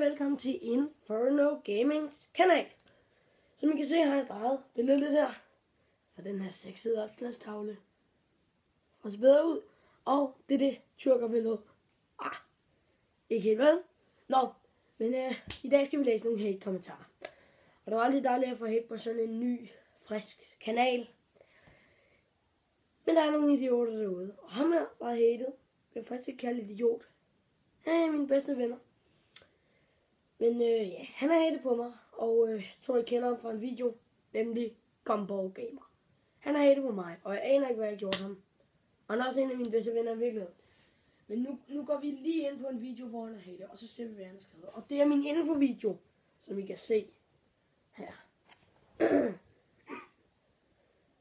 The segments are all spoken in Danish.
velkommen til Inferno Gamings kanal. Som I kan se har jeg drejet billedet her fra den her sexede opslagstavle. Og så bedre ud. Og det er det tyrkerbillede. Ikke helt vel? Nå, men i dag skal vi læse nogle hate kommentarer. Og det var aldrig dejligt at få hate på sådan en ny, frisk kanal. Men der er nogle idioter derude. Og ham her var hatet. Jeg vil faktisk ikke kalde idiot. Han er mine bedste venner. Men ja, han har hatet på mig, og jeg tror, I kender ham fra en video, nemlig Gumball Gamer. Han har hatet på mig, og jeg aner ikke, hvad jeg har gjort ham. Og han er også en af mine bedste venner i virkeligheden. Men nu går vi lige ind på en video, hvor han har hatet, og så ser vi, hvad han har skrevet. Og det er min infovideo, som I kan se her.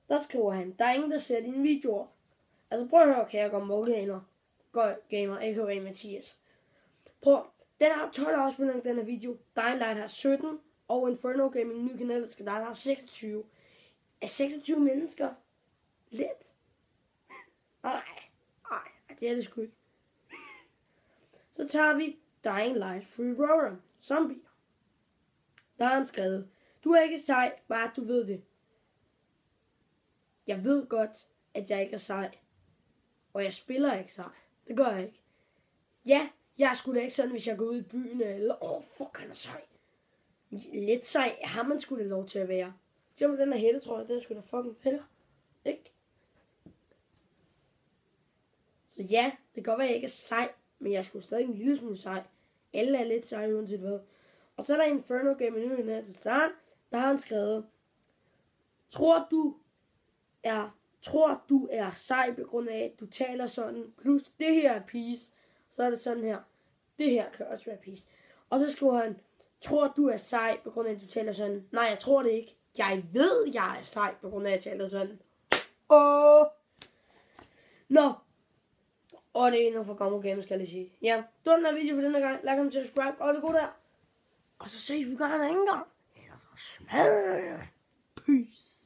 Der skriver han, der er ingen, der ser dine videoer. Altså prøv at høre, kære Gumball Gamer, a.k.a. Mathias. Prøv. Den har 12 afspilninger, den her video. Dying Light har 17, og Inferno Gaming, ny kanal, der skal der har 26. Er 26 mennesker lidt? Nej, det er det sgu ikke. Så tager vi Dying Light Free Roller, zombier. Der har han skrevet, du er ikke sej, bare at du ved det. Jeg ved godt, at jeg ikke er sej. Og jeg spiller ikke sej. Det gør jeg ikke. Ja, jeg skulle da ikke sådan, hvis jeg går ud i byen, eller, fuck, han er sej. Lidt sej har man sgu da lov til at være. Se om den her hætte, tror jeg, den er sgu da fucking bedre. Ikke? Så ja, det kan godt være, at jeg ikke er sej, men jeg skulle stadig en lille smule sej. Alle er lidt seje, uanset hvad. Og så er der Inferno Gaming nu her til start, der har han skrevet, tror du er sej på grund af, at du taler sådan, plus det her er peace. Så er det sådan her. Det her kan også være peace. Og så skriver han, tror du er sej på grund af, at du taler sådan. Nej, jeg tror det ikke. Jeg ved, jeg er sej på grund af, at jeg taler sådan. Nå. Og det er endnu for Gumball Games, skal jeg lige sige. Ja, det var den her video for denne gang. Like, comment, subscribe, og det gode der. Og så ses vi gerne en anden gang. Ellers så smadrer jeg. Peace.